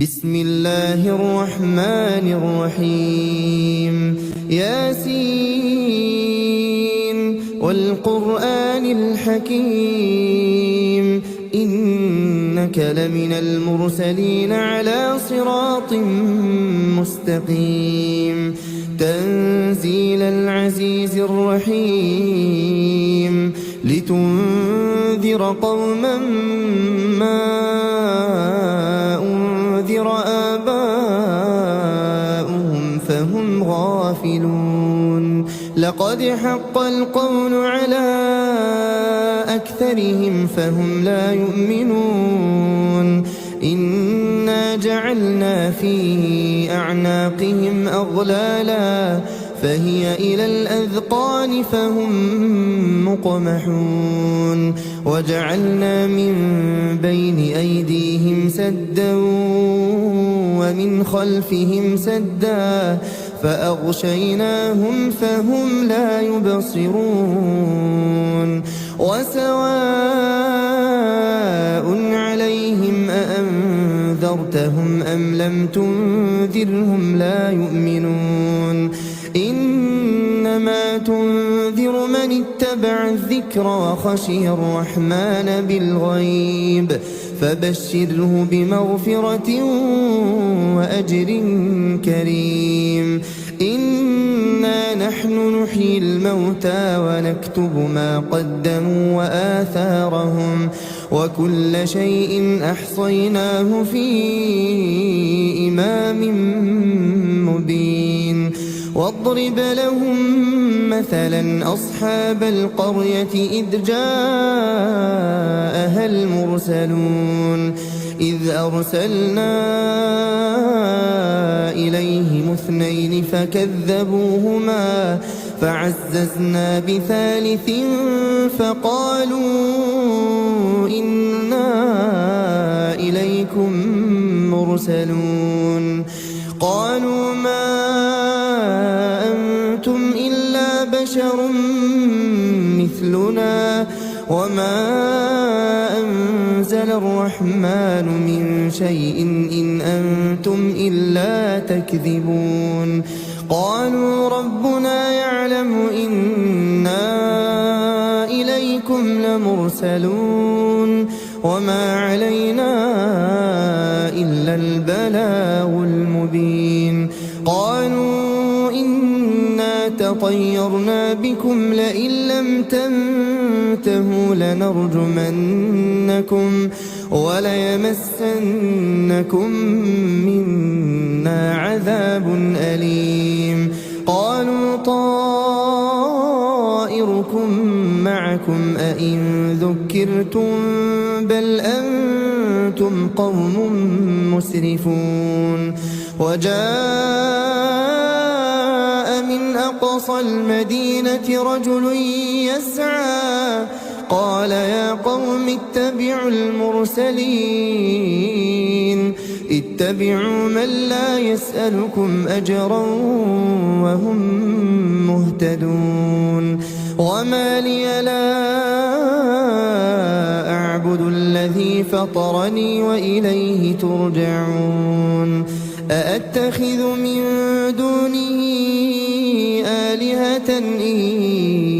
بسم الله الرحمن الرحيم ياسين والقرآن الحكيم إنك لمن المرسلين على صراط مستقيم تنزيل العزيز الرحيم لتنذر قوما ما أنذر آباؤهم فهم غافلون لقد حق القول على أكثرهم فهم لا يؤمنون إنا جعلنا في أعناقهم أغلالا فهي إلى الأذقان فهم مقمحون وجعلنا من بين أيديهم سدا ومن خلفهم سدا فأغشيناهم فهم لا يبصرون وسواء عليهم أأنذرتهم أم لم تنذرهم لا يؤمنون إنما تنذر من اتبع الذكر وخشي الرحمن بالغيب فبشره بمغفرة وأجر كريم إنا نحن نحيي الموتى ونكتب ما قدموا وآثارهم وكل شيء أحصيناه في إمام مبين واضرب لهم مثلا أصحاب القرية إذ جاءها المرسلون إذ أرسلنا إليهم اثنين فكذبوهما فعززنا بثالث فقالوا إنا إليكم مرسلون قالوا ما أنتم إلا بشر مثلنا وما أنزل الرحمن من شيء إن أنتم إلا تكذبون قالوا ربنا يعلم إنا إليكم لمرسلون وما علينا إلا البلاغ المبين قالوا إنا تطيرنا بكم لئن لم تنتهوا لنرجمنكم وليمسنكم منا عذاب أليم قالوا طائركم معكم أئن ذكرتم بل أنتم قوم مسرفون وجاء من أقصى المدينة رجل يسعى قال يا قوم اتبعوا المرسلين اتبعوا من لا يسألكم أجرا وهم مهتدون وما لي لا أعبد الذي فطرني وإليه ترجعون أأتخذ من دونه آلهة إن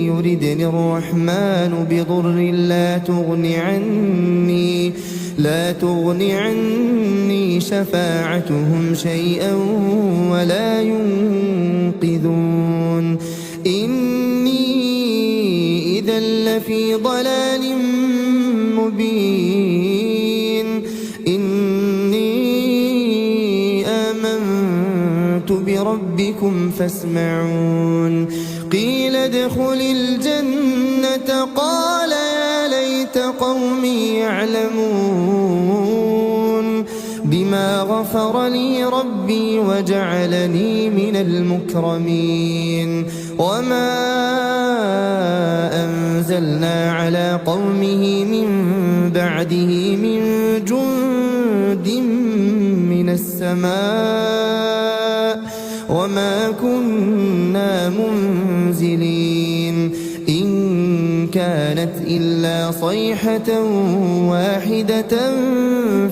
يردني الرحمن بضر لا تغن عني شفاعتهم شيئا ولا ينقذون إني إذا لفي ضلال مبين إني آمنت بربكم فاسمعون قيل ادخل الجنة قال يا ليت قومي يعلمون بما غفر لي ربي وجعلني من المكرمين وما أنزلنا على قومه من بعده من جند من السماء وما كنا منزلين إن كانت إلا صيحة واحدة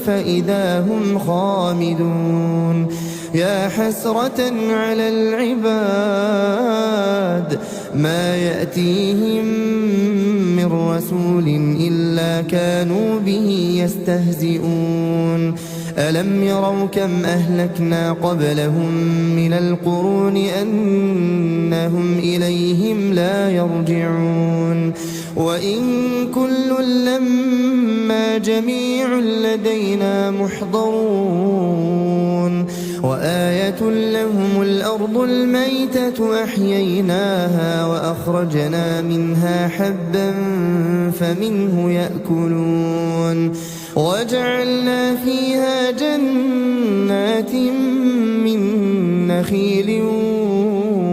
فإذا هم خامدون يا حسرة على العباد ما يأتيهم من رسول إلا كانوا به يستهزئون ألم يروا كم أهلكنا قبلهم من القرون أنهم إليهم لا يرجعون وإن كل لما جميع لدينا محضرون وآية لهم الأرض الميتة أحييناها وأخرجنا منها حبا فمنه يأكلون وجعلنا فيها جنات من نخيل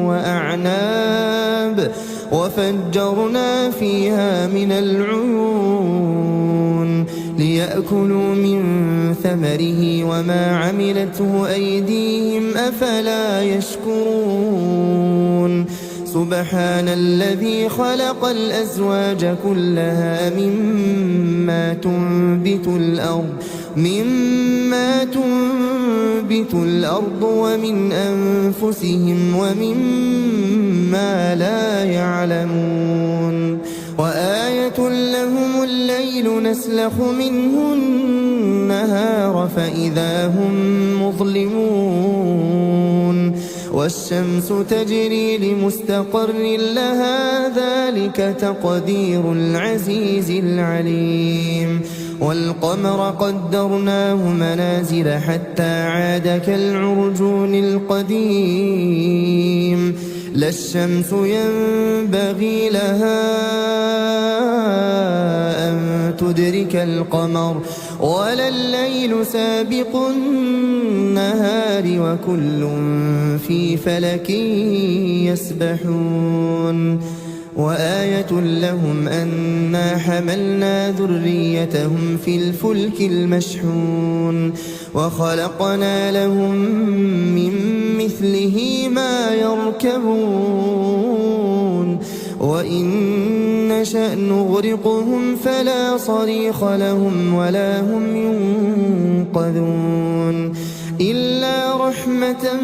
وأعناب وفجرنا فيها من العيون ليأكلوا من ثمره وما عملته أيديهم أفلا يشكرون سبحان الذي خلق الأزواج كلها مما تنبت الأرض ومن أنفسهم ومما لا يعلمون وآية لهم الليل نسلخ منه النهار فإذا هم مظلمون والشمس تجري لمستقر لها ذلك تقدير العزيز العليم والقمر قدرناه منازل حتى عاد كالعرجون القديم لا الشمس ينبغي لها أن تدرك القمر ولا الليل سابق النهار وكل في فلك يسبحون وآية لهم أنا حملنا ذريتهم في الفلك المشحون وخلقنا لهم من مثله ما يركبون وإن نشأ نغرقهم فلا صريخ لهم ولا هم ينقذون إلا رحمة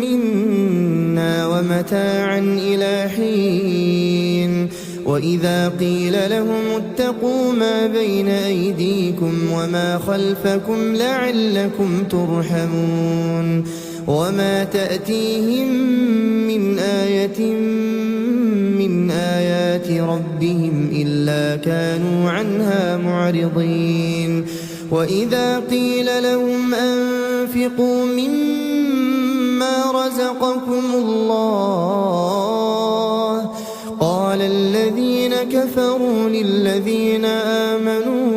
منا ومتاعا إلى حين وإذا قيل لهم اتقوا ما بين أيديكم وما خلفكم لعلكم ترحمون وما تأتيهم من آية من آيات ربهم إلا كانوا عنها معرضين وإذا قيل لهم أنفقوا مما رزقكم الله قال الذين كفروا للذين آمنوا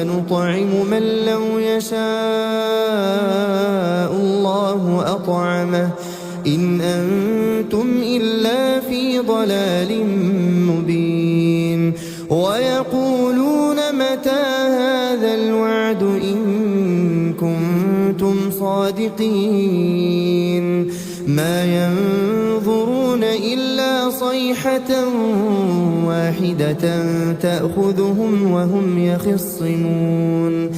أنطعم من لو يشاء الله أطعمه إن أنتم إلا في ضلال مبين ويقولون متى هذا الوعد إن كنتم صادقين ما ينظرون إلا صيحة واحدة تأخذهم وهم يخصمون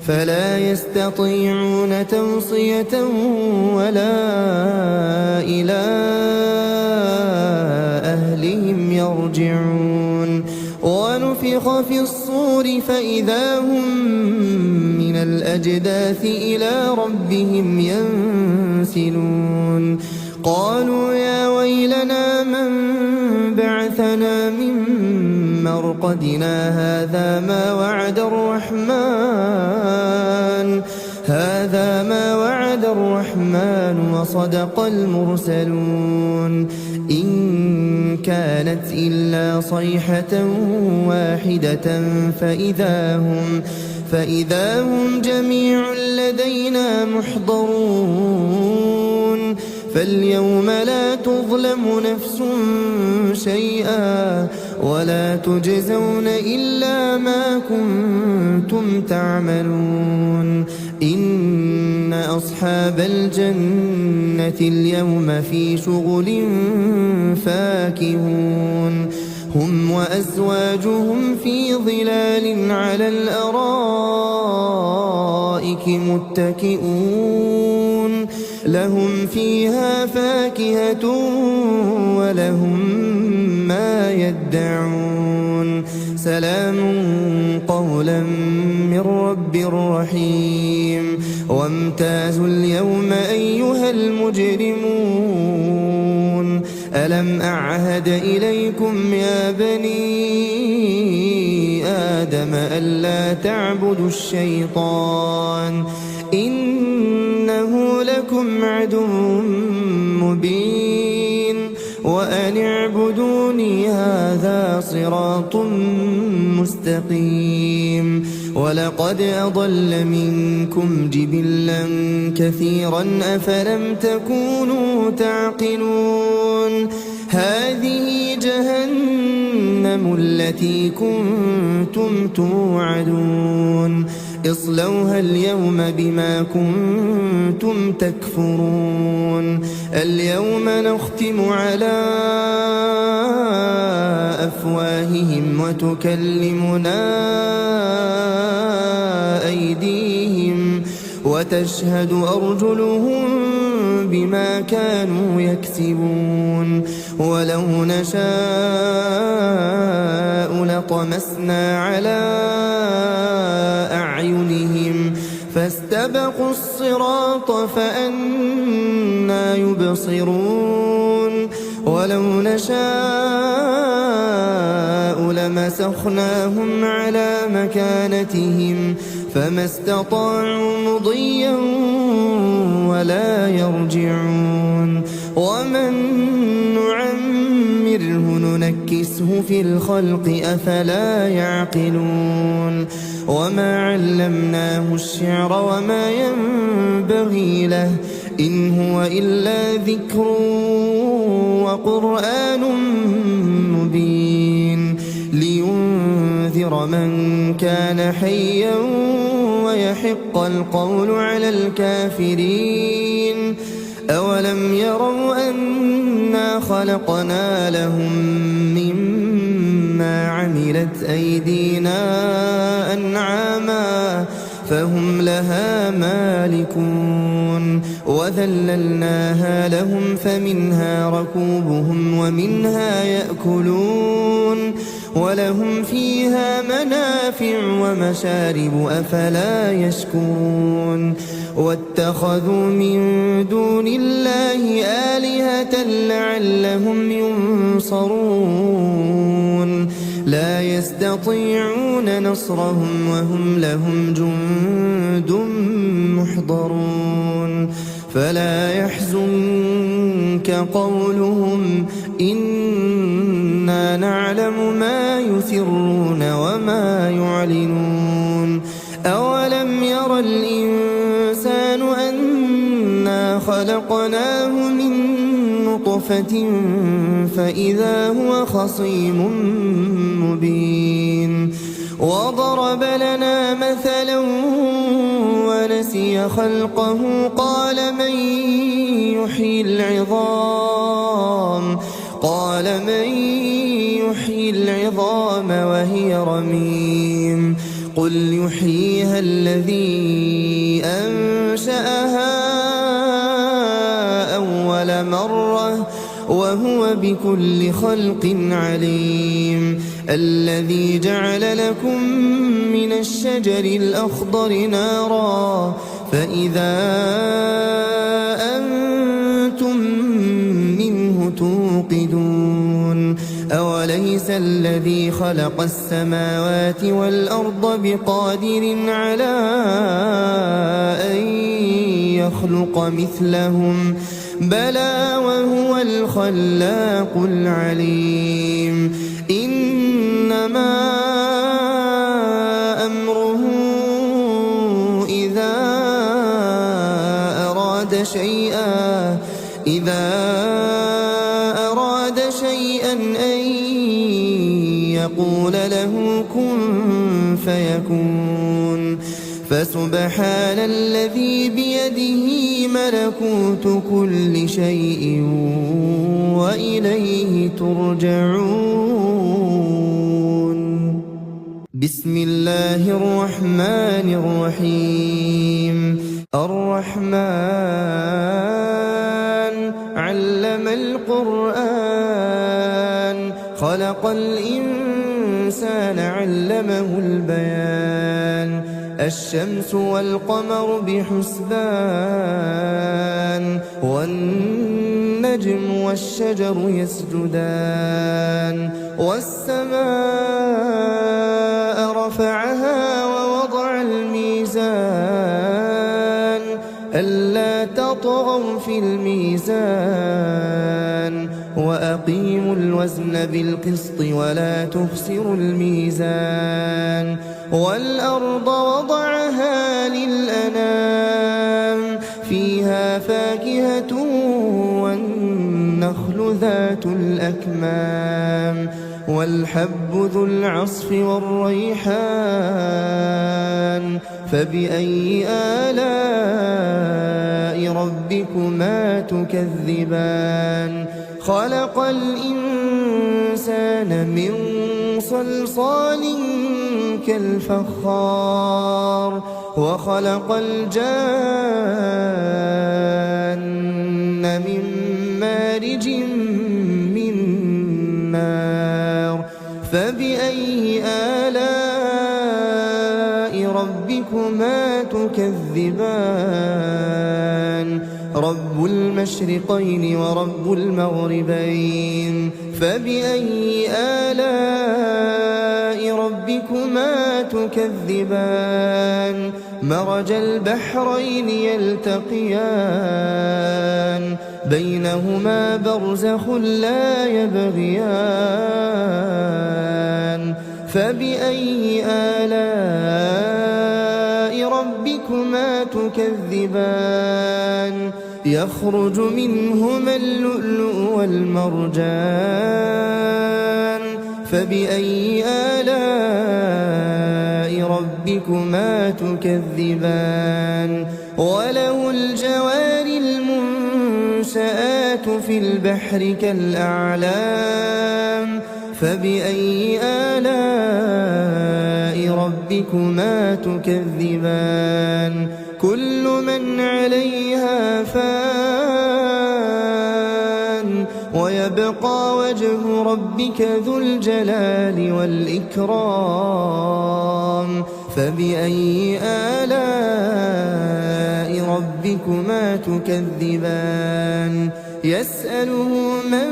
فلا يستطيعون توصية ولا إلى أهلهم يرجعون ونفخ في الصور فإذا هم من الأجداث إلى ربهم ينسلون قالوا يا ويلنا من بعثنا من مرقدنا هذا ما وعد الرحمن وصدق المرسلون إن كانت إلا صيحة واحدة فإذا هم جميع لدينا محضرون فاليوم لا تظلم نفس شيئا ولا تجزون إلا ما كنتم تعملون إن أصحاب الجنة اليوم في شغل فاكهون هم وأزواجهم في ظلال على الأرائك متكئون لهم فيها فاكهة ولهم ما يدعون سلام قولا من رب رحيم وامتازوا اليوم أيها المجرمون ألم أعهد إليكم يا بني آدم ألا تعبدوا الشيطان إنه لكم عدو مبين وأن اعبدوني هذا صراط مستقيم ولقد أضل منكم جبلا كثيرا أفلم تكونوا تعقلون هذه جهنم التي كنتم توعدون اصلوها اليوم بما كنتم تكفرون اليوم نختم على أفواههم وتكلمنا أيديهم وتشهد أرجلهم بما كانوا يكسبون ولو نشاء لطمسنا على أعينهم فاستبقوا الصراط فأنى يبصرون ولو نشاء لمسخناهم على مكانتهم فما استطاعوا مضيا ولا يرجعون ومن نعمره ننكسه في الخلق أفلا يعقلون وما علمناه الشعر وما ينبغي له إن هو إلا ذكر وقرآن مبين لينذر من كان حيا ويحق القول على الكافرين أولم يروا أنا خلقنا لهم مما عملت أيدينا أنعاما فهم لها مالكون وذللناها لهم فمنها ركوبهم ومنها يأكلون ولهم فيها منافع ومشارب أفلا يشكرون واتخذوا من دون الله آلهة لعلهم ينصرون لا يستطيعون نصرهم وهم لهم جند محضرون فلا يحزنك قولهم إنا نعلم ما يسرون وما يعلنون أولم ير الإنسان أنا خلقناه من نطفة فإذا هو خصيم مبين وضرب لنا مثلا ونسي خلقه قال من يحيي العظام وهي رميم قل يحييها الذي أنشأها أول مرة وهو بكل خلق عليم الذي جعل لكم من الشجر الأخضر نارا فإذا أنتم منه توقدون أوليس الذي خلق السماوات والأرض بقادر على أن يخلق مثلهم بلى وهو الخلاق العليم إنما أمره إذا أراد شيئا أن يقول له كن فيكون فسبحان الذي بيده ملكوت كل شيء وإليه ترجعون. بسم الله الرحمن الرحيم. الرحمن علم القرآن خلق الإنسان علمه البيان. الشمس والقمر بحسبان والنجم والشجر يسجدان. والسماء رفعها ووضع الميزان ألا تطغوا في الميزان وأقيموا الوزن بالقسط ولا تخسروا الميزان. والأرض وضعها للأنام فيها فاكهة والنخل ذات الأكمام والحب ذو العصف والريحان. فبأي آلاء ربكما تكذبان؟ خلق الإنسان من صلصال كالفخار وخلق الجان من مارج من نار. فبأي آلاء ربكما تكذبان؟ رب المشرقين ورب المغربين. فبأي آلاء ربكما تكذبان؟ مرج البحرين يلتقيان بينهما برزخ لا يبغيان. فبأي آلاء ربكما تكذبان؟ يخرج منهما اللؤلؤ والمرجان. فبأي آلاء ربكما تكذبان؟ وله الجوار المنشآت في البحر كالأعلام. فبأي آلاء ربكما تكذبان؟ كل من عليها فان ويبقى وجه ربك ذو الجلال والإكرام. فبأي آلاء ربكما تكذبان؟ يسأله من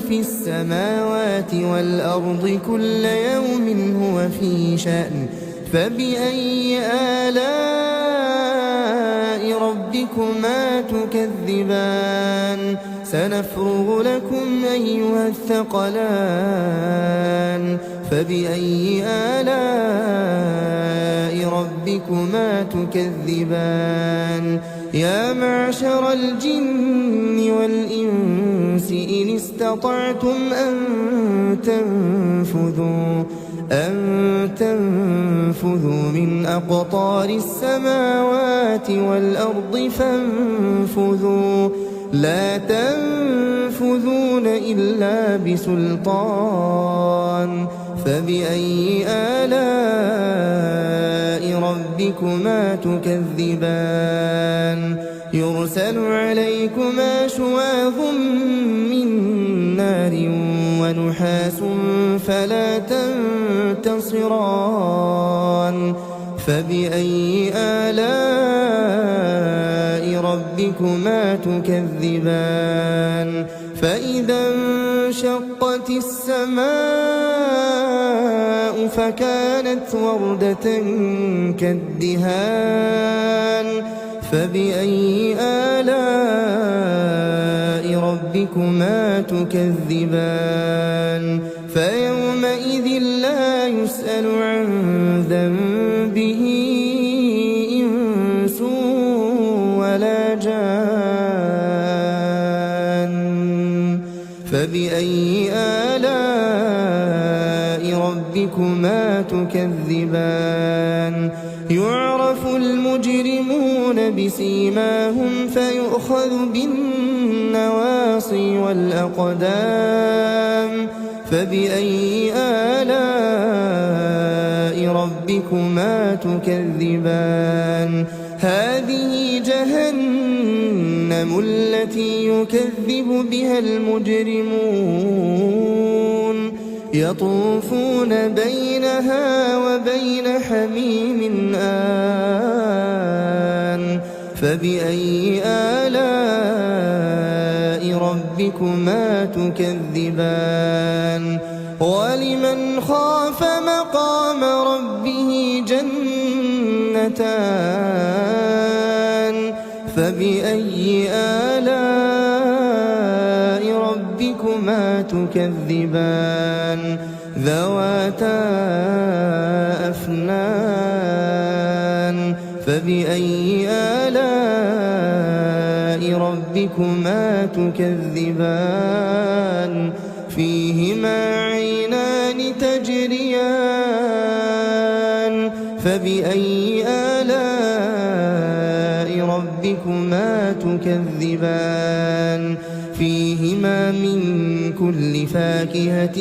في السماوات والأرض كل يوم هو في شأن. فبأي آلاء ربكما تكذبان؟ سنفرغ لكم أيها الثقلان. فبأي آلاء ربكما تكذبان؟ يا معشر الجن والإنس إن استطعتم أن تنفذوا من أقطار السماوات والأرض فانفذوا لا تنفذون إلا بسلطان. فبأي آلاء ربكما تكذبان؟ يرسل عليكما شواظ من نار ونحاس فلا تنتصران. فبأي آلاء ربكما تكذبان؟ فإذا انشقت السماء فكانت وردة كالدهان. فبأي آلاء ربكما تكذبان؟ فيومئذ لا يسأل عن ذنبه إنس ولا جان. فبأي آلاء ربكما تكذبان؟ يسمون بسيماهم فيؤخذ بالنواصي والأقدام فبأي آلاء ربكما تكذبان هذه جهنم التي يكذب بها المجرمون يطوفون بينها وبين حميم آن فبأي آلاء ربكما تكذبان ولمن خاف مقام ربه جنتان فبأي آلاء ربكما تكذبان ذواتا أفنان فبأي آلاء ربكما تكذبان فيهما عينان تجريان فبأي آلاء ربكما تكذبان فيهما من كل فاكهة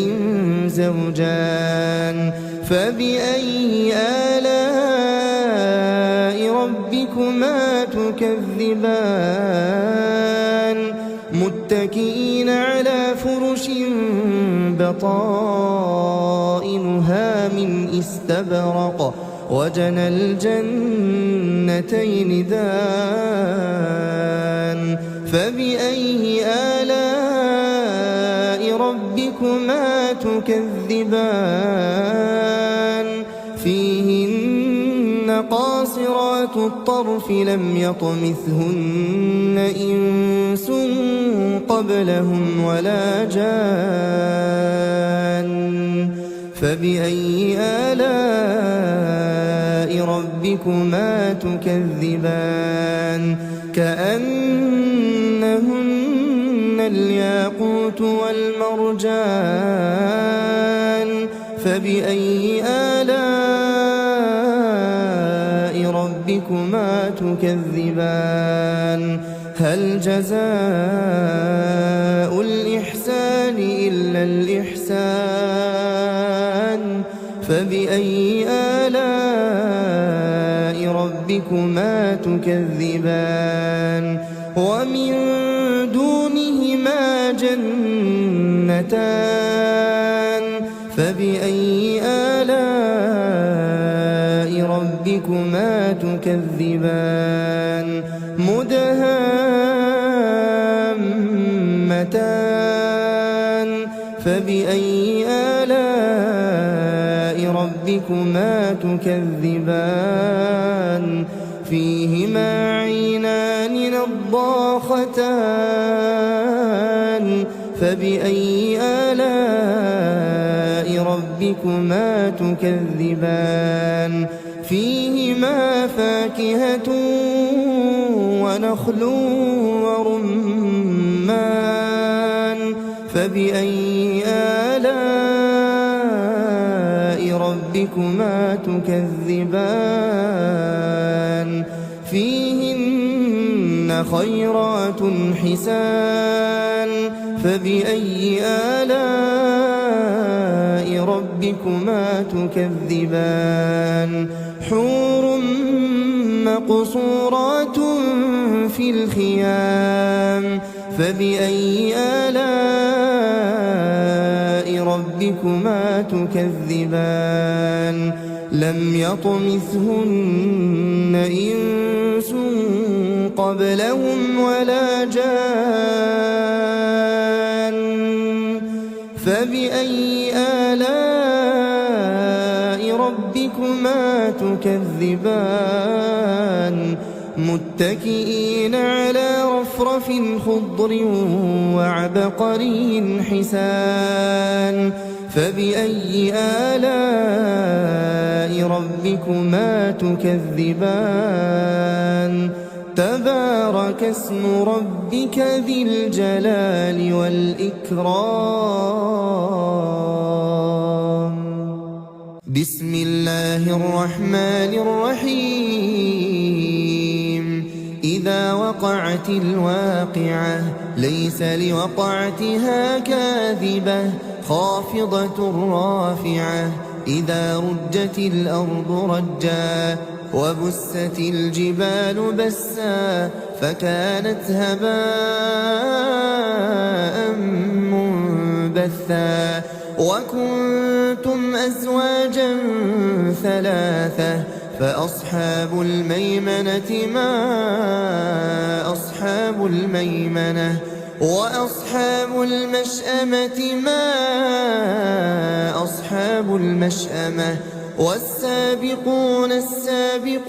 زوجان فبأي آلاء ربكما تكذبان متكئين على فرش بطائنها من استبرق وجنى الجنتين دان فبأي آلاء ربكما تكذبان فيهن قاصرات الطرف لم يطمثهن إنس قبلهم ولا جان فبأي آلاء ربكما تكذبان كأنهن الياقوت والمرجان فبأي آلاء ربكما تكذبان هل جزاء الإحسان إلا الإحسان فبأي آلاء ربكما تكذبان ومن دونهما جنتان فبأي آلاء ربكما تكذبان مدهامتان فبأي آلاء ربكما تكذبان فيهما عينان نضاختان فبأي آلاء ربكما تكذبان فيهما فاكهة ونخل ورمان فبأي آلاء ربكما تكذبان فيهن خيرات حسان فبأي آلاء ربكما تكذبان حور مقصورات في الخيام فبأي آلاء ربكما تكذبان لم يطمثهن إنس قبلهم ولا جان فبأي آلاء ربكما تكذبان متكئين على رفرف خضر وعبقري حسان فبأي آلاء ربكما تكذبان تبارك اسم ربك ذي الجلال والإكرام بسم الله الرحمن الرحيم وقعت الواقعة ليس لوقعتها كاذبة خافضة رافعة إذا رجت الأرض رجا وبست الجبال بسا فكانت هباء منبثا وكنتم أزواجا ثلاثة فأصحاب الميمنة ما أصحاب الميمنة وأصحاب المشأمة ما أصحاب المشأمة والسابقون السابقون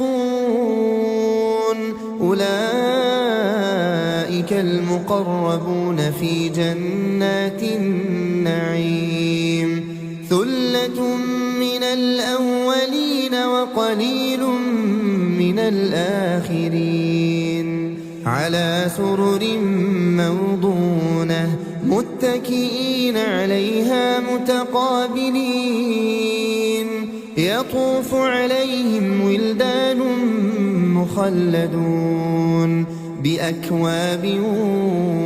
أولئك المقربون في جنات النعيم ثلة من الأولين وقليل من الآخرين على سرر موضونة متكئين عليها متقابلين يطوف عليهم ولدان مخلدون بأكواب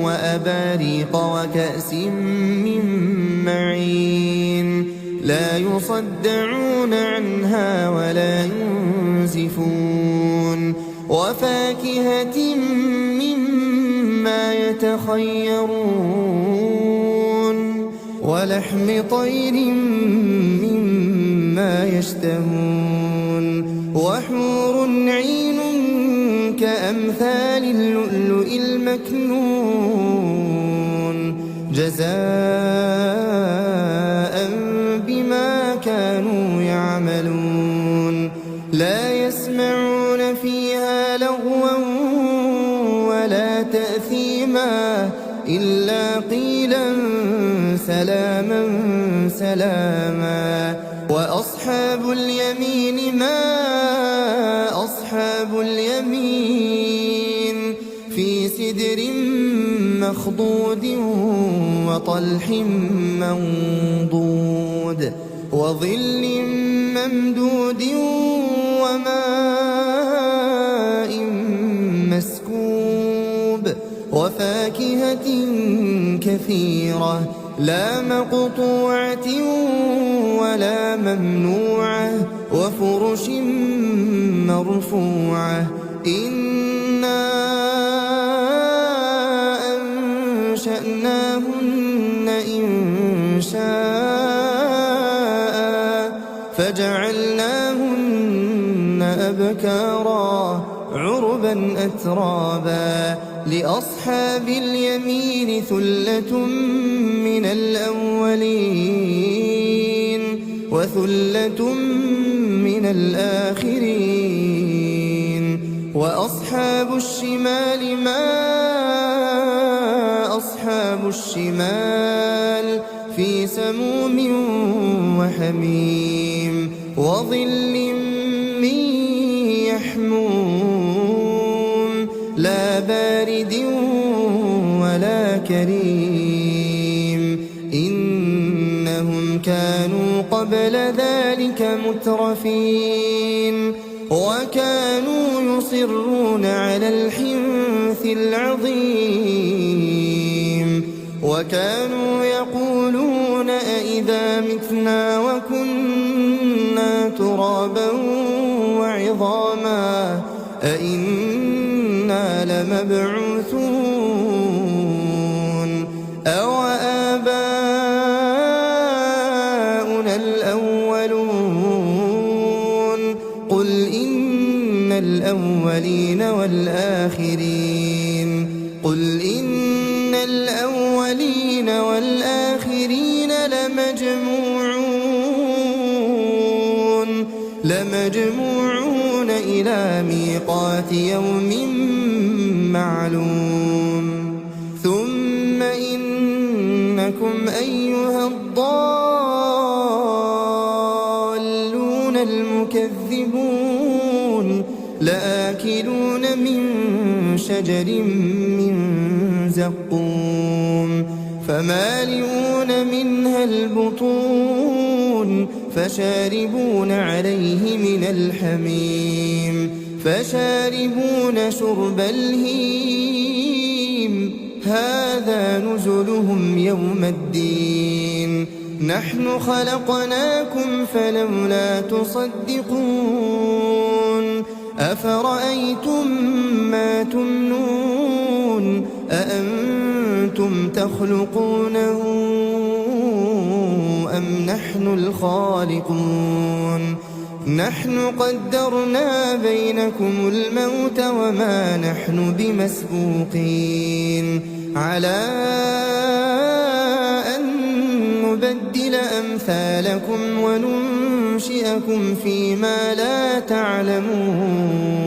وأباريق وكأس من معين لا يصدعون عنها ولا ينزفون وفاكهة مما يتخيرون ولحم طير مما يشتهون وحور عين كأمثال اللؤلؤ المكنون جزاء بما كانوا يعملون لا يسمعون فيها لغوا ولا تأثيما إلا قيلا سلاما سلاما وأصحاب اليمين ما أصحاب اليمين في سدر مخضود وطلح منضود وظل ممدود وماء مسكوب وفاكهة كثيرة لا مقطوعة ولا ممنوعة وفرش مرفوعة إنا أنشأناهن إنشاء فجعلناهن أبكارا عربا أترابا لأصحاب اليمين ثلة من الأولين وثلة من الآخرين وأصحاب الشمال ما أصحاب الشمال في سموم وحميم وظل من يحموم لا بارد ولا كريم إنهم كانوا قبل ذلك مترفين وكانوا يصرون على الحنث العظيم وكانوا يقولون أئذا متنا وكنا ترابا وعظاما أئنا لمبعوثون أو آباؤنا الأولون قل إن الأولين والآخرين قل إن الأولين والآخرين لمجموعون إلى ميقات يوم معلوم ثم إنكم أيها الضالون المكذبون لآكلون من شجر من زقوم فمالئون منها البطون فشاربون عليه من الحميم فشاربون شرب الهيم هذا نزلهم يوم الدين نحن خلقناكم فلولا تصدقون أفرأيتم ما تمنون أأنتم تخلقونه أم نحن الخالقون نحن قدرنا بينكم الموت وما نحن بمسبوقين على أن نبدل أمثالكم وننشئكم فيما لا تعلمون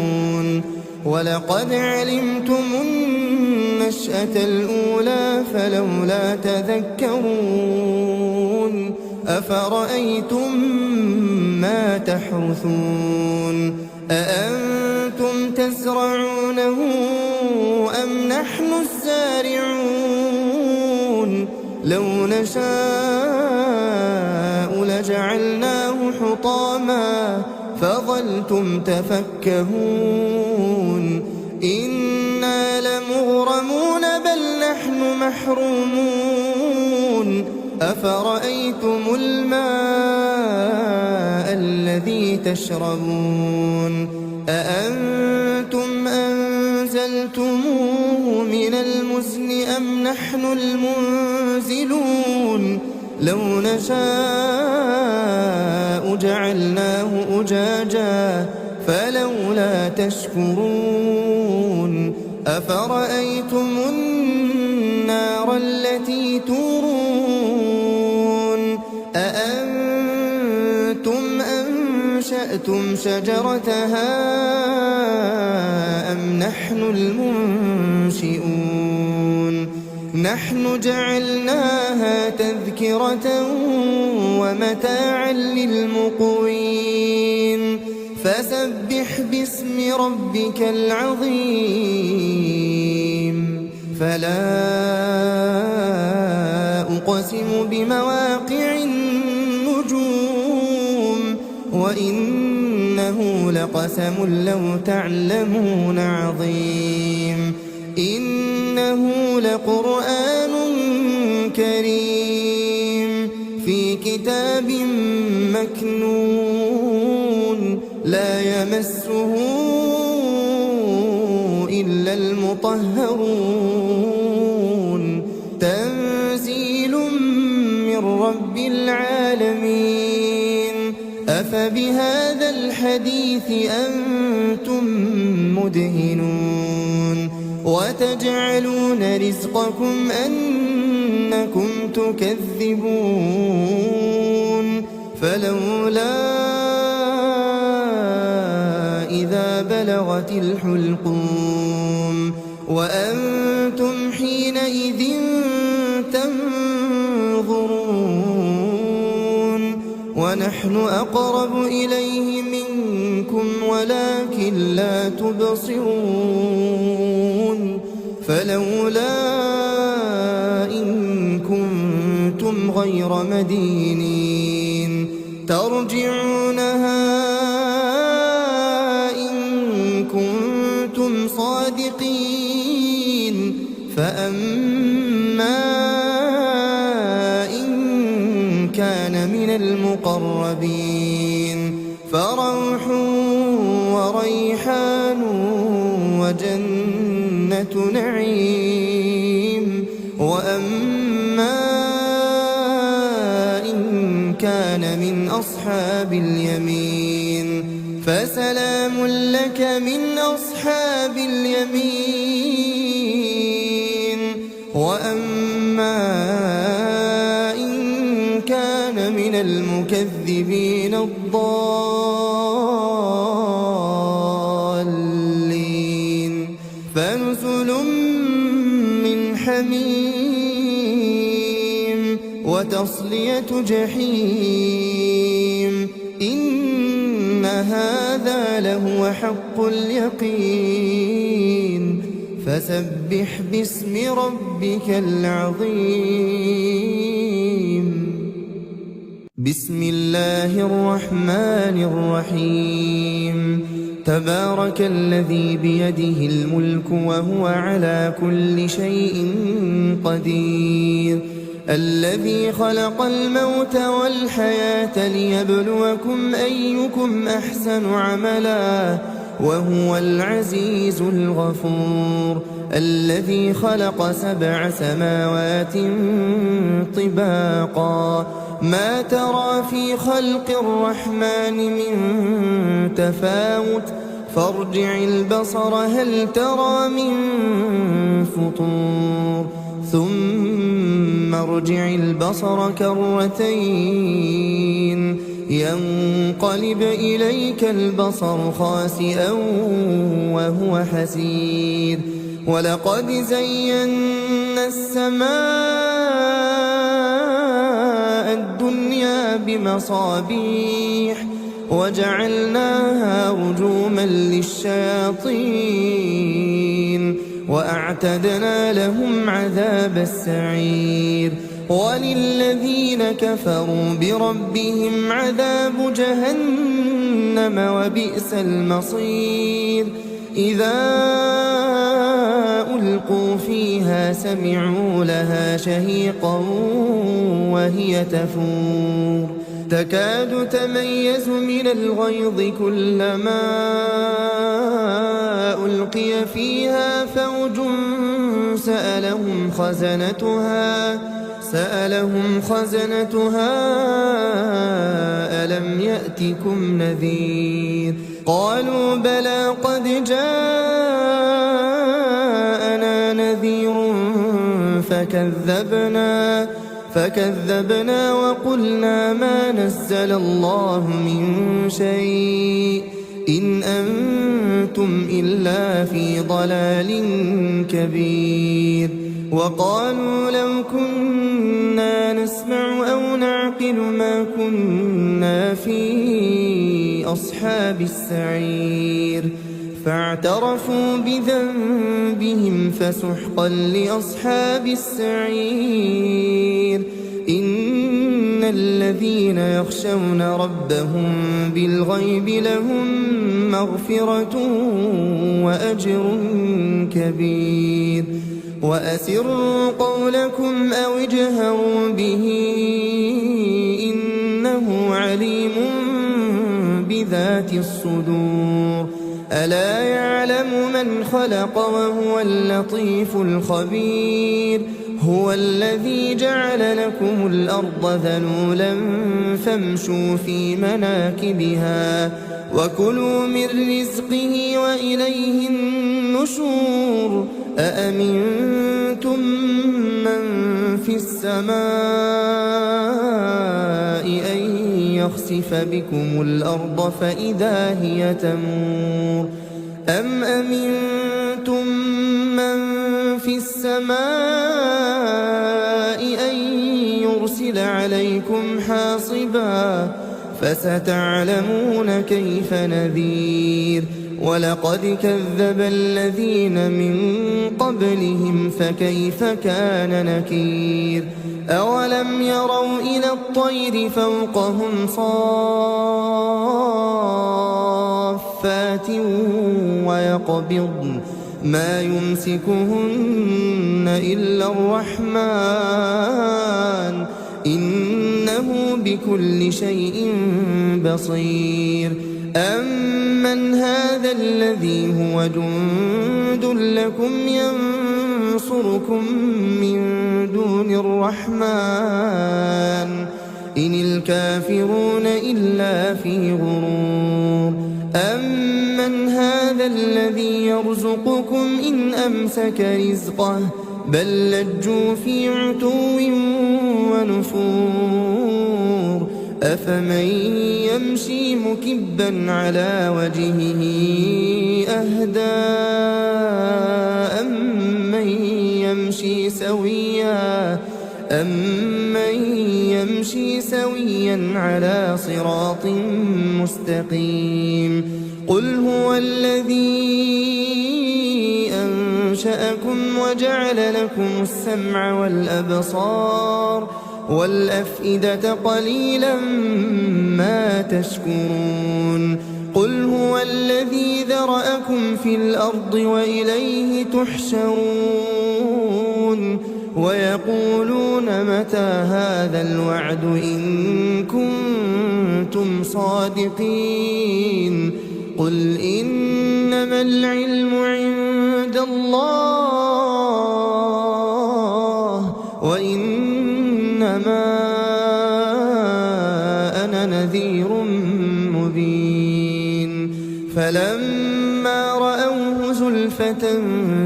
ولقد علمتم النشأة الأولى فلولا تذكرون أفرأيتم ما تحرثون أأنتم تزرعونه أم نحن الزارعون لو نشاء لجعلناه حطاما فظلتم تفكهون إنا لمغرمون بل نحن محرومون أفرأيتم الماء الذي تشربون أأنتم أنزلتموه من المزن أم نحن المنزلون لو نشاء جعلناه أجاجا فلولا تشكرون أفرأيتم النار التي تورون أأنتم أنشأتم شجرتها أم نحن المنشئون نحن جعلناها تذكرة ومتاعا للمقوين فسبح باسم ربك العظيم فلا أقسم بمواقع النجوم وإنه لقسم لو تعلمون عظيم إنه لقرآن كريم في كتاب مكنون لا يمسه إلا المطهرون تنزيل من رب العالمين أفبهذا الحديث أنتم مدهنون وتجعلون رزقكم أنكم تكذبون فلولا إذا بلغت الحلقوم وأنتم حينئذ تنظرون ونحن أقرب إليه منكم ولكن لا تبصرون فلولا إن كنتم غير مدينين ترجعونها إن كنتم صادقين فأما إن كان من المقربين فروح وريحان وجنة نعيم وأما إن كان من أصحاب اليمين فسلام لك من أصحاب اليمين وأما إن كان من المكذبين الضالين فنزل من حميم وتصلية جحيم إن هذا لهو حق اليقين فسبح باسم ربك العظيم بسم الله الرحمن الرحيم تبارك الذي بيده الملك وهو على كل شيء قدير الذي خلق الموت والحياة ليبلوكم أيكم أحسن عملا وهو العزيز الغفور الذي خلق 7 سماوات طباقا ما ترى في خلق الرحمن من تفاوت فارجع البصر هل ترى من فطور ثم ارجع البصر كرتين ينقلب إليك البصر خاسئا وهو حسير ولقد زينا السماء الدنيا بمصابيح وجعلناها رجوما للشياطين وأعتدنا لهم عذاب السعير وللذين كفروا بربهم عذاب جهنم وبئس المصير إذا ألقوا فيها سمعوا لها شهيقا وهي تفور تكاد تميز من الغيظ كلما ألقي فيها فوج سألهم خزنتها ألم يأتكم نذير قالوا بلى قد جاءنا نذير فكذبنا وقلنا ما نزل الله من شيء إن أنتم إلا في ضلال كبير وقالوا لو كنا نسمع أو نعقل ما كنا في أصحاب السعير فاعترفوا بذنبهم فسحقا لأصحاب السعير إن الذين يخشون ربهم بالغيب لهم مغفرة وأجر كبير وأسروا قولكم أو اجهروا به إنه عليم بذات الصدور ألا يعلم من خلق وهو اللطيف الخبير هو الذي جعل لكم الأرض ذلولا فامشوا في مناكبها وكلوا من رزقه وإليه النشور أأمنتم من في السماء أن يخسف بكم الأرض فإذا هي تمور أم أمنتم من في السماء أن يرسل عليكم حاصبا فستعلمون كيف نذير ولقد كذب الذين من قبلهم فكيف كان نكير أولم يروا إلى الطير فوقهم صافات ويقبضن ما يمسكهن إلا الرحمن إنه بكل شيء بصير أمن هذا الذي هو جند لكم ينصركم من دون الرحمن إن الكافرون إلا في غرور أمن هذا الذي يرزقكم إن أمسك رزقه بل لجوا في عتو ونفور أفمن يمشي مكبا على وجهه أهدى أمن يمشي سويا على صراط مستقيم قل هو الذي أنشأكم وجعل لكم السمع والأبصار والأفئدة قليلا ما تشكرون قل هو الذي ذرأكم في الأرض وإليه تحشرون ويقولون متى هذا الوعد إن كنتم صادقين قل إنما العلم عند الله وإنما أنا نذير مبين فلما رأوه زلفة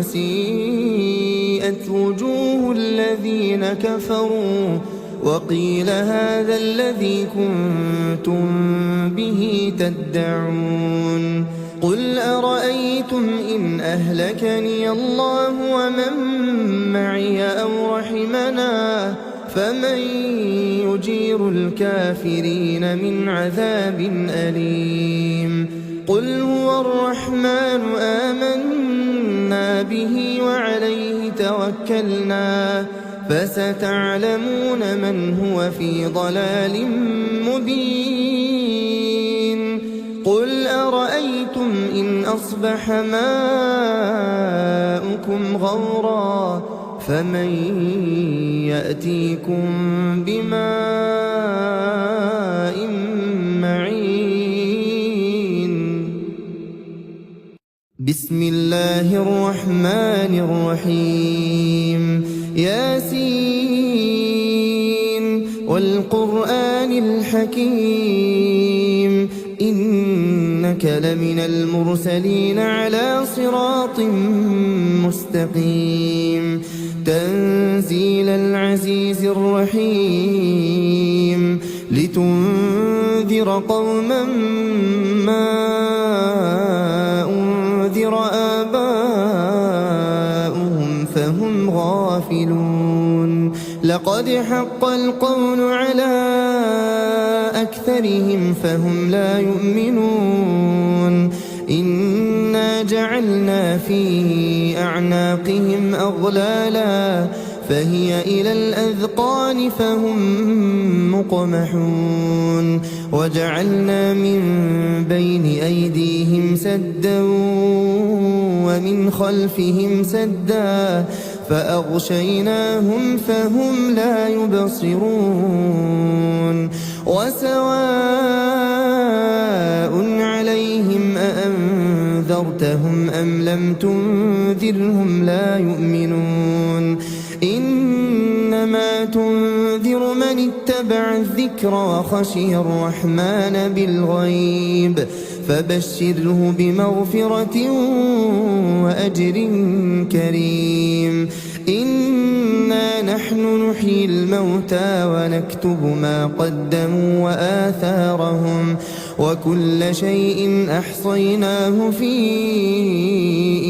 سيئت وجوه الذين كفروا وقيل هذا الذي كنتم به تدعون قل أرأيتم إن أهلكني الله ومن معي أو رحمنا فمن يجير الكافرين من عذاب أليم قل هو الرحمن آمنا به وعليه توكلنا فستعلمون من هو في ضلال مبين قل أرأيتم إن أصبح ماؤكم غورا فمن يأتيكم بماء معين بسم الله الرحمن الرحيم ياسين والقرآن الحكيم إنك لمن المرسلين على صراط مستقيم تنزيل العزيز الرحيم لتنذر قوما ما أنذر آباؤهم فهم غافلون لقد حق القول على أكثرهم فهم لا يؤمنون إنا جعلنا في أعناقهم أغلالا فهي إلى الأذقان فهم مقمحون وجعلنا من بين أيديهم سدا ومن خلفهم سدا فأغشيناهم فهم لا يبصرون وسواء عليهم أأنذرتهم أم لم تنذرهم لا يؤمنون إنما تنذر من اتبع الذكر وخشي الرحمن بالغيب فبشره بمغفرة وأجر كريم إنا نحن نحيي الموتى ونكتب ما قدموا وآثارهم وكل شيء أحصيناه في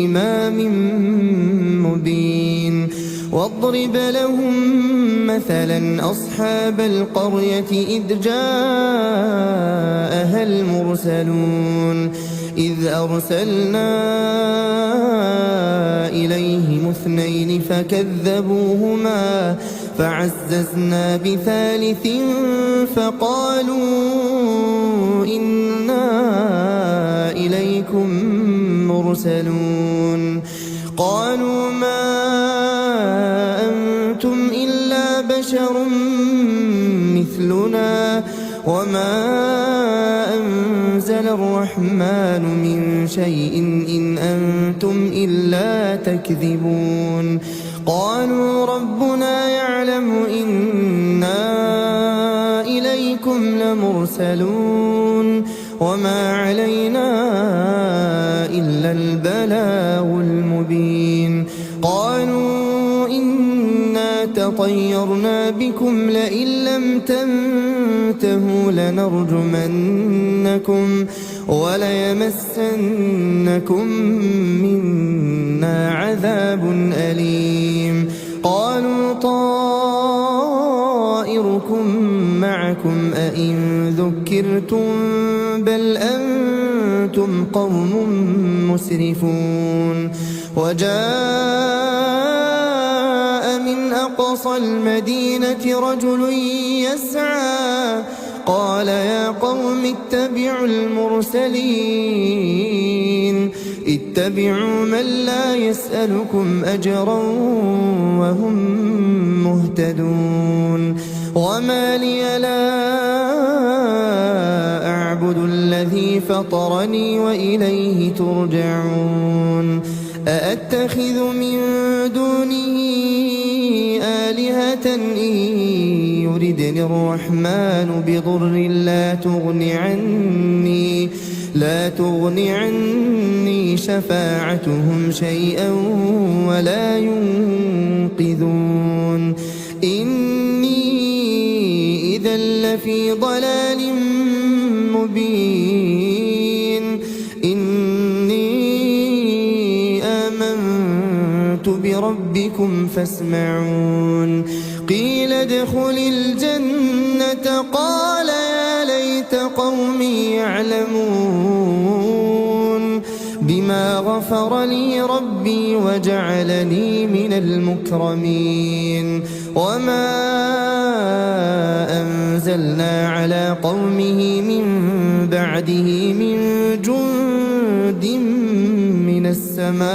إمام مبين واضرب لهم مثلا أصحاب القرية إذ جاءها المرسلون إذ أرسلنا إليهم اثنين فكذبوهما فعززنا بثالث فقالوا إنا إليكم مرسلون قالوا ما أنتم إلا بشر مثلنا وما أنزل الرحمن من شيء إن أنتم إلا تكذبون قالوا ربنا يعلم إنا إليكم لمرسلون وما علينا إلا البلاغ المبين قالوا إنا تطيرنا بكم لئن لم تنتهوا لنرجمنكم وليمسنكم منا عذاب أليم قالوا طائركم معكم أئن ذكرتم بل أنتم قوم مسرفون وجاء من أقصى المدينة رجل يسعى قال يا قوم اتبعوا المرسلين اتبعوا من لا يسألكم أجرا وهم مهتدون وما لي لا أعبد الذي فطرني وإليه ترجعون أأتخذ من دونه آلهة إن يردني الرحمن بضر لا تغن عني شفاعتهم شيئا ولا ينقذون إني إذا لفي ضلال مبين إني آمنت بربكم فاسمعون قيل ادخل الجنة قال يا ليت قومي يعلمون بما غفر لي ربي وجعلني من المكرمين وما أنزلنا على قومه من بعده من جند من السماء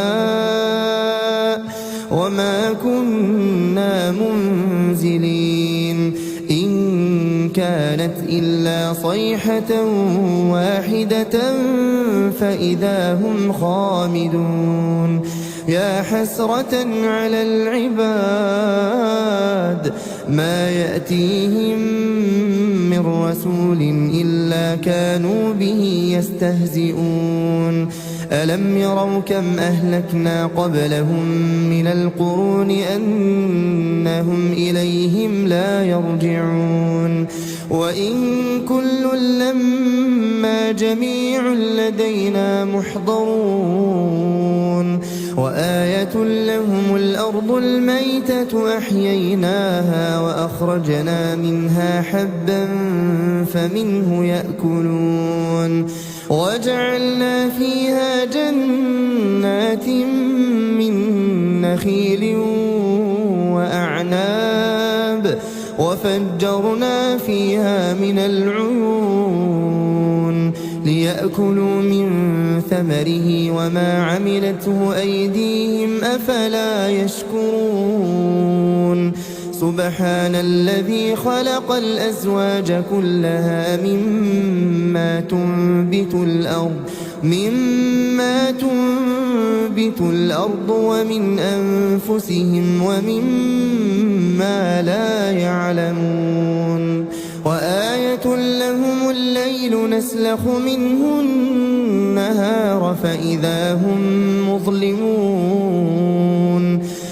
وما كنا منزلين إن كانت إلا صيحة واحدة فإذا هم خامدون يا حسرة على العباد ما يأتيهم من رسول إلا كانوا به يستهزئون ألم يروا كم أهلكنا قبلهم من القرون أنهم إليهم لا يرجعون وإن كل لما جميع لدينا محضرون وآية لهم الأرض الميتة أحييناها وأخرجنا منها حبا فمنه يأكلون وجعلنا فيها جنات من نخيل وأعناب وفجرنا فيها من العيون ليأكلوا من ثمره وما عملته أيديهم أفلا يشكرون سبحان الذي خلق الأزواج كلها مما تنبت الأرض ومن أنفسهم ومما لا يعلمون وآية لهم الليل نسلخ منه النهار فإذا هم مظلمون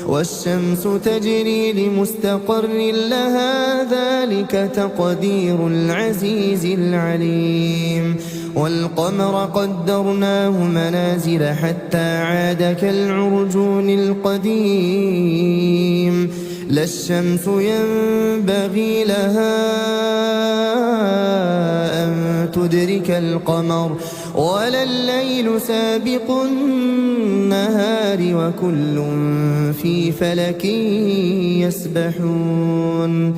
والشمس تجري لمستقر لها ذلك تقدير العزيز العليم والقمر قدرناه منازل حتى عاد كالعرجون القديم لا الشمس ينبغي لها أن تدرك القمر ولا الليل سابق النهار وكل في فلك يسبحون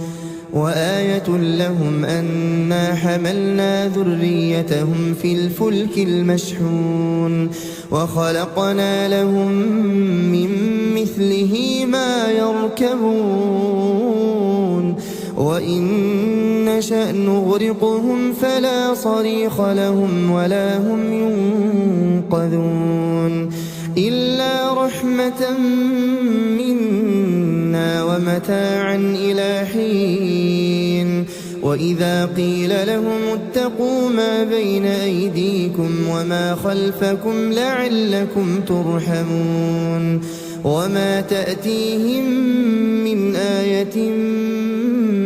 وآية لهم أنا حملنا ذريتهم في الفلك المشحون وخلقنا لهم من مثله ما يركبون وإن نشأ نغرقهم فلا صريخ لهم ولا هم ينقذون إلا رحمة منا ومتاعا إلى حين وإذا قيل لهم اتقوا ما بين أيديكم وما خلفكم لعلكم ترحمون وما تأتيهم من آية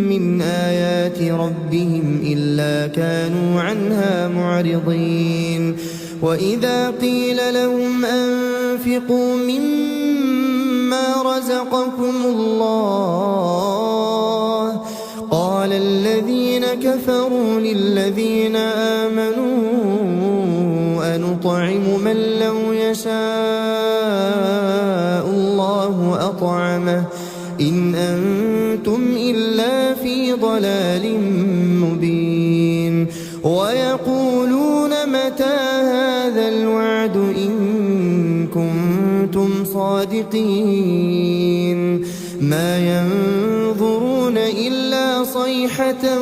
من آيات ربهم إلا كانوا عنها معرضين وإذا قيل لهم أنفقوا مما رزقكم الله قال الذين كفروا للذين آمنوا أنطعم من لو يشاء الله أطعمه إن أنتم إلا في ضلال مبين رافقين ما ينظرون إلا صيحة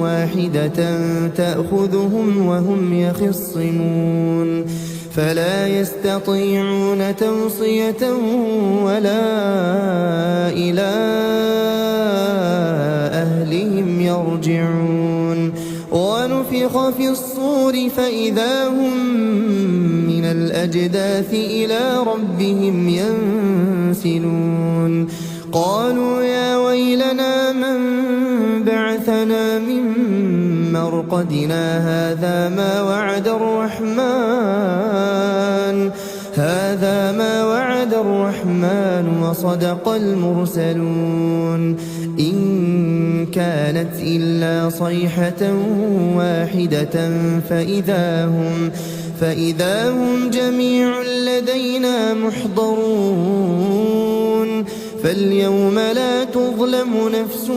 واحدة تأخذهم وهم يخصمون فلا يستطيعون توصية ولا إلى أهلهم يرجعون ونفخ في الصور فإذا هم من الأجداث إلى ربهم ينسلون قالوا يا ويلنا من بعثنا من مرقدنا هذا ما وعد الرحمن وصدق المرسلون إن كانت إلا صيحة واحدة فإذا هم جميع لدينا محضرون فاليوم لا تظلم نفس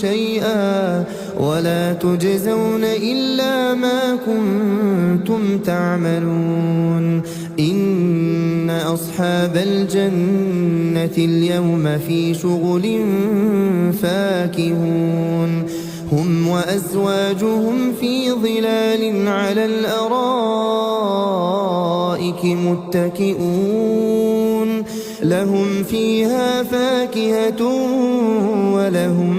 شيئا ولا تجزون إلا ما كنتم تعملون إن أصحاب الجنة اليوم في شغل فاكهون هم وأزواجهم في ظلال على الأرائك متكئون لهم فيها فاكهة ولهم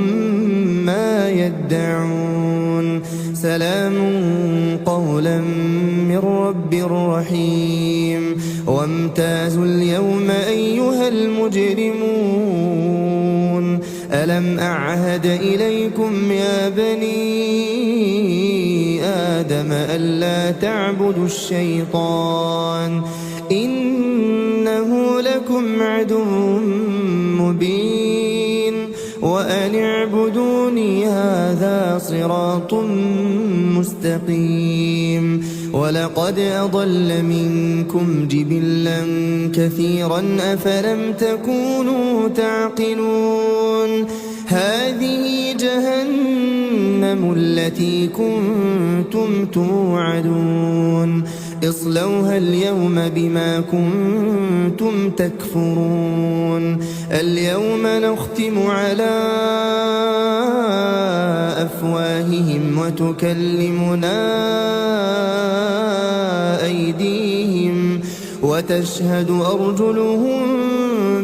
ما يدعون سلام قولا من رب رحيم وامتازوا اليوم أيها المجرمون ألم أعهد إليكم يا بني آدم ألا تعبدوا الشيطان إنه لكم عدو مبين وأن اعبدوني هذا صراط مستقيم ولقد أضل منكم جبلا كثيرا أفلم تكونوا تعقلون هذه جهنم التي كنتم توعدون اصلوها اليوم بما كنتم تكفرون اليوم نختم على أفواههم وتكلمنا أيديهم وتشهد أرجلهم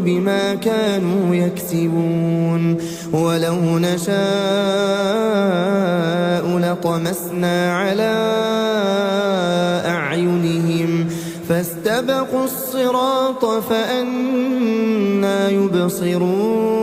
بما كانوا يكسبون ولو نشاء لطمسنا على أعينهم فاستبقوا الصراط فأنى يبصرون